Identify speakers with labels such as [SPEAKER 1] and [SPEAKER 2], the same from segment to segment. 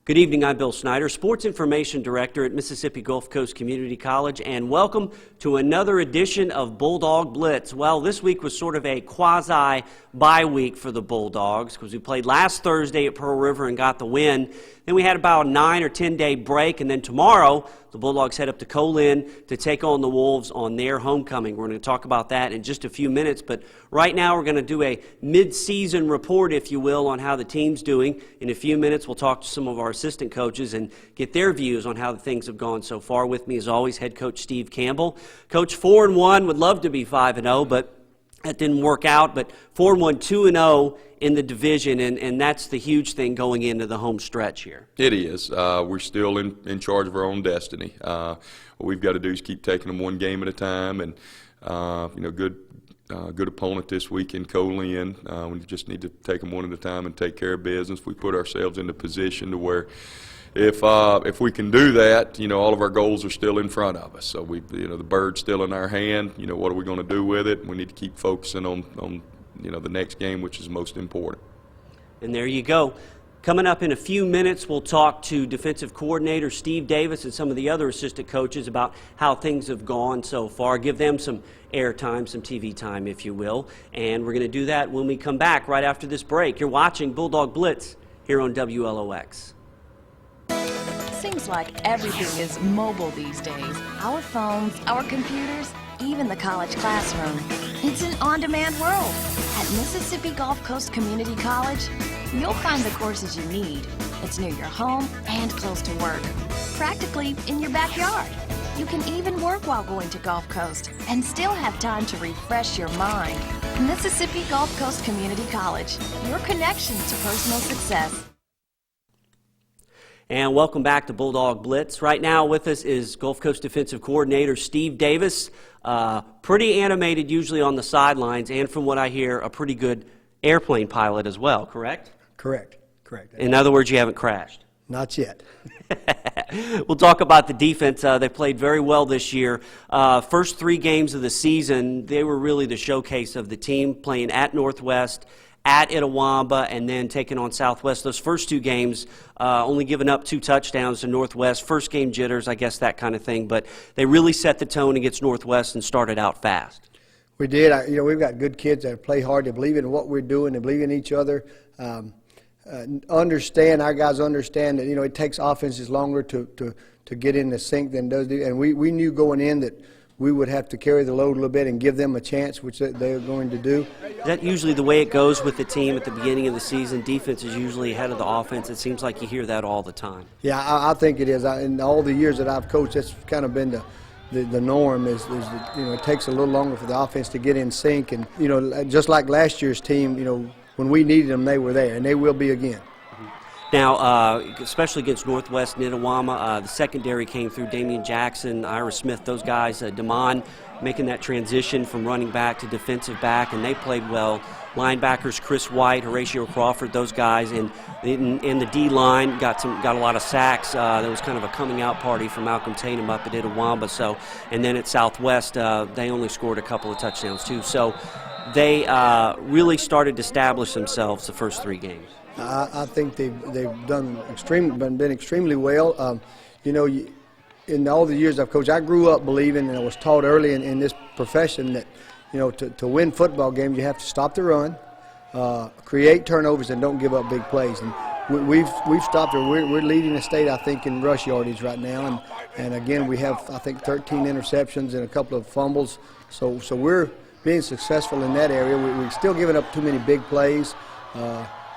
[SPEAKER 1] Good evening, I'm Bill Snyder, Sports Information Director at Mississippi Gulf Coast Community College, and welcome to another edition of Bulldog Blitz. Well, this week was sort of a quasi-bye week for the Bulldogs because we played last Thursday at Pearl River and got the win. Then we had about a 9 or 10 day break, and then tomorrow the Bulldogs head up to Co-Lin to take on the Wolves on their homecoming. We're going to talk about that in just a few minutes, but right now we're going to do a mid-season report, if you will, on how the team's doing. In a few minutes we'll talk to some of our assistant coaches and get their views on how the things have gone so far. With me, as always, head coach Steve Campbell. Coach, 4-1, would love to be 5-0, but that didn't work out. But 4-1, 2-0 in the division, and that's the huge thing going into the home stretch here.
[SPEAKER 2] It is. We're still in charge of our own destiny. What we've got to do is keep taking them one game at a time, and good opponent this week in Co-Lin. We just need to take them one at a time and take care of business. We put ourselves in a position to where if we can do that, all of our goals are still in front of us. So the bird's still in our hand. What are we going to do with it? We need to keep focusing on the next game, which is most important.
[SPEAKER 1] And there you go. Coming up in a few minutes, we'll talk to defensive coordinator Steve Davis and some of the other assistant coaches about how things have gone so far. Give them some airtime, some TV time, if you will. And we're going to do that when we come back right after this break. You're watching Bulldog Blitz here on WLOX.
[SPEAKER 3] Seems like everything is mobile these days. Our phones, our computers, even the college classroom. It's an on-demand world. At Mississippi Gulf Coast Community College, you'll find the courses you need. It's near your home and close to work. Practically in your backyard. You can even work while going to Gulf Coast and still have time to refresh your mind. Mississippi Gulf Coast Community College, your connection to personal success.
[SPEAKER 1] And welcome back to Bulldog Blitz. Right now with us is Gulf Coast Defensive Coordinator Steve Davis. Pretty animated usually on the sidelines, and from what I hear, a pretty good airplane pilot as well, correct?
[SPEAKER 4] Correct.
[SPEAKER 1] In other words, you haven't crashed.
[SPEAKER 4] Not yet.
[SPEAKER 1] We'll talk about the defense. They played very well this year. First 3 games of the season, they were really the showcase of the team, playing at Northwest, at Itawamba, and then taking on Southwest. Those first 2 games, only giving up 2 touchdowns to Northwest. First game jitters, I guess, that kind of thing. But they really set the tone against Northwest and started out fast.
[SPEAKER 4] We did. We've got good kids that play hard. They believe in what we're doing. They believe in each other. Our guys understand that, it takes offenses longer to get in the sync than does do. And we knew going in that we would have to carry the load a little bit and give them a chance, which they're going to do.
[SPEAKER 1] Is that usually the way it goes with the team at the beginning of the season? Defense is usually ahead of the offense. It seems like you hear that all the time.
[SPEAKER 4] Yeah, I think it is. In all the years that I've coached, that's kind of been the norm. Is it takes a little longer for the offense to get in sync. And, just like last year's team, when we needed them, they were there, and they will be again.
[SPEAKER 1] Now, especially against Northwest and Itawamba, the secondary came through. Damian Jackson, Ira Smith, those guys, Damon making that transition from running back to defensive back, and they played well. Linebackers, Chris White, Horatio Crawford, those guys, and in the D-line got a lot of sacks. There was kind of a coming-out party for Malcolm Tatum up at Itawamba. So, and then at Southwest, they only scored a couple of touchdowns too. So they really started to establish themselves the first 3 games.
[SPEAKER 4] I think they've been extremely well. In all the years I've coached, I grew up believing, and I was taught early in this profession that, to win football games, you have to stop the run, create turnovers, and don't give up big plays. And we've stopped it. We're leading the state, I think, in rush yardage right now. And again, we have, I think, 13 interceptions and a couple of fumbles. So we're being successful in that area. We're still giving up too many big plays.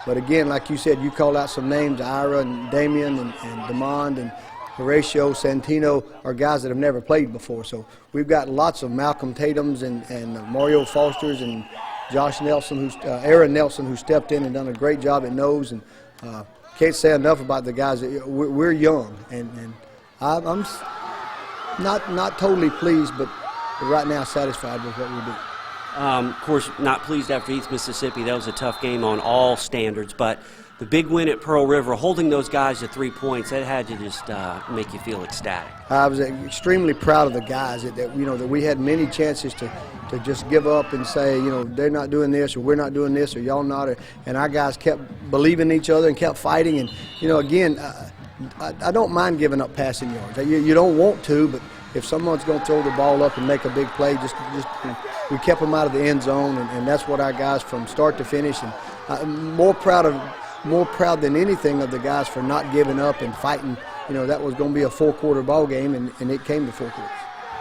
[SPEAKER 4] But again, like you said, you called out some names, Ira and Damian and Demond and Horatio, Santino, are guys that have never played before. So we've got lots of Malcolm Tatums and Mario Fosters and Josh Nelson, Aaron Nelson, who stepped in and done a great job at nose. And can't say enough about the guys. We're young, and I'm not totally pleased, but right now satisfied with what we do.
[SPEAKER 1] Of course, not pleased after East Mississippi. That was a tough game on all standards, but the big win at Pearl River, holding those guys to 3 points, that had to just make you feel ecstatic. I
[SPEAKER 4] was extremely proud of the guys that we had many chances to just give up and say, they're not doing this, or we're not doing this, or y'all not. And our guys kept believing each other and kept fighting. And, again, I don't mind giving up passing yards. You don't want to, but if someone's going to throw the ball up and make a big play, just we kept them out of the end zone, and that's what our guys from start to finish. And I'm more proud than anything of the guys for not giving up and fighting. That was going to be a 4-quarter ball game, and it came to 4 quarters.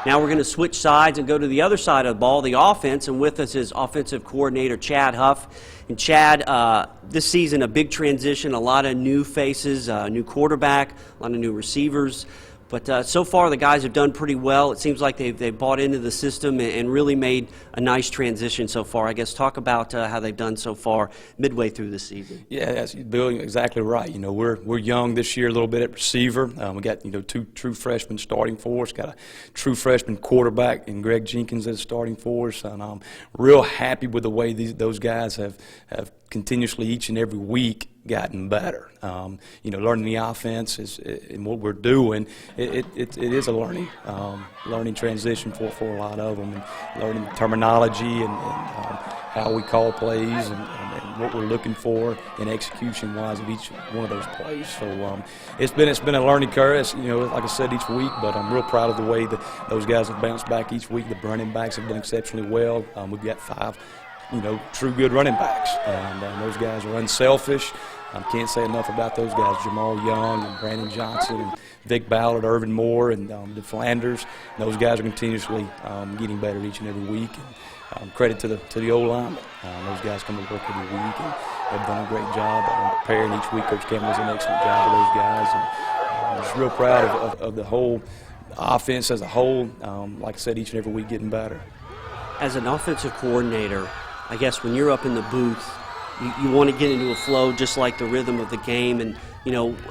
[SPEAKER 1] Now we're going to switch sides and go to the other side of the ball, the offense, and with us is offensive coordinator Chad Huff. And Chad, this season a big transition, a lot of new faces, new quarterback, a lot of new receivers. But so far the guys have done pretty well. It seems like they've bought into the system and really made a nice transition so far. I guess talk about how they've done so far midway through the season.
[SPEAKER 5] Yeah, that's Bill, exactly right. We're young this year a little bit at receiver. We got 2 true freshmen starting for us. Got a true freshman quarterback in Greg Jenkins that's starting for us, and I'm real happy with the way those guys have continuously each and every week gotten better. Learning the offense and what we're doing, it is a learning transition for a lot of them, and learning terminology and how we call plays and what we're looking for in execution-wise of each one of those plays. So it's been a learning curve, like I said, each week. But I'm real proud of the way that those guys have bounced back each week. The running backs have done exceptionally well. We've got 5. True good running backs, and those guys are unselfish. Can't say enough about those guys, Jamal Young and Brandon Johnson and Vic Ballard, Irvin Moore, and the Flanders. Those guys are continuously getting better each and every week. And credit to the O-line. Those guys come to work every week and have done a great job preparing each week. Coach Campbell does an excellent job of those guys. And I'm just real proud of the whole offense as a whole. Like I said, each and every week getting better.
[SPEAKER 1] As an offensive coordinator, I guess when you're up in the booth, you want to get into a flow just like the rhythm of the game, and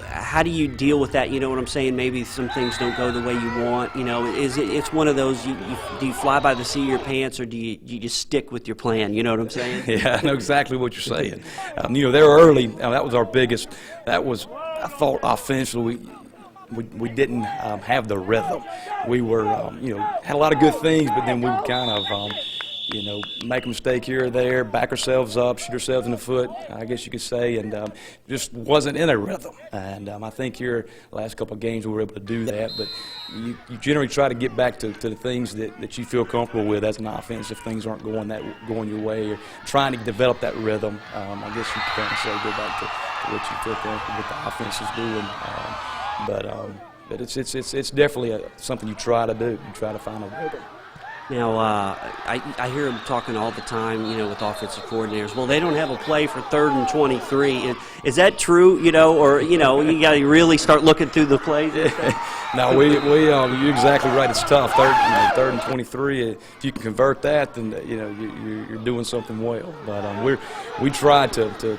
[SPEAKER 1] how do you deal with that? You know what I'm saying? Maybe some things don't go the way you want. It's one of those. Do you fly by the seat of your pants, or do you just stick with your plan? You know what I'm saying?
[SPEAKER 5] Yeah, I know exactly what you're saying. They're early. That was our biggest. That was, I thought, offensively. We didn't have the rhythm. We were, had a lot of good things, but then we would kind of, make a mistake here or there, back ourselves up, shoot ourselves in the foot, I guess you could say, and just wasn't in a rhythm. And I think here, the last couple of games, we were able to do that. But you generally try to get back to the things that you feel comfortable with as an offense if things aren't going your way, or trying to develop that rhythm. I guess you could kind of say go back to what you feel comfortable with the offense is doing. But it's definitely something you try to do. You try to find a rhythm.
[SPEAKER 1] Now, I hear them talking all the time, with offensive coordinators. Well, they don't have a play for 3rd and 23. Is that true, or, you got to really start looking through the plays?
[SPEAKER 5] No, you're exactly right. It's tough. 3rd and 23, if you can convert that, then, you're doing something well. But we try to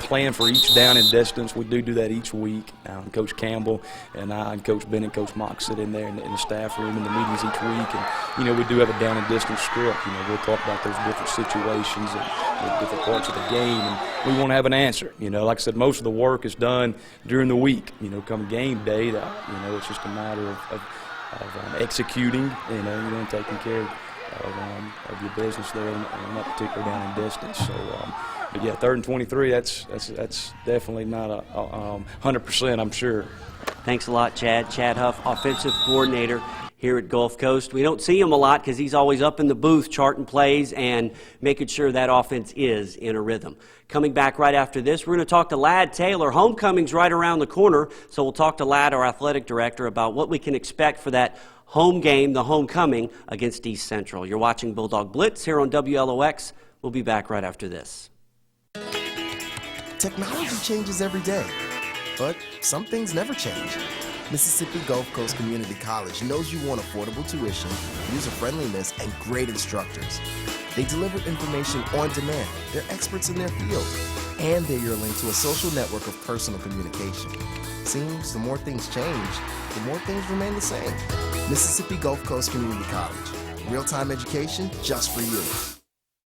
[SPEAKER 5] plan for each down and distance. We do that each week. Coach Campbell and I and Coach Bennett and Coach Mock sit in there in the staff room in the meetings each week, and we do have a down and distance script. We'll talk about those different situations and the different parts of the game, and we want to have an answer. Like I said, most of the work is done during the week. Come game day, it's just a matter of executing. Taking care of your business there on that particular down and distance. So. But yeah, 3rd and 23, that's definitely not 100%, I'm sure.
[SPEAKER 1] Thanks a lot, Chad. Chad Huff, offensive coordinator here at Gulf Coast. We don't see him a lot because he's always up in the booth charting plays and making sure that offense is in a rhythm. Coming back right after this, we're going to talk to Ladd Taylor. Homecoming's right around the corner, so we'll talk to Ladd, our athletic director, about what we can expect for that home game, the homecoming, against East Central. You're watching Bulldog Blitz here on WLOX. We'll be back right after this.
[SPEAKER 6] Technology changes every day, but some things never change. Mississippi Gulf Coast Community College knows you want affordable tuition, user-friendliness, and great instructors. They deliver information on demand. They're experts in their field, and they're your link to a social network of personal communication. Seems the more things change, the more things remain the same. Mississippi Gulf Coast Community College. Real-time education just for you.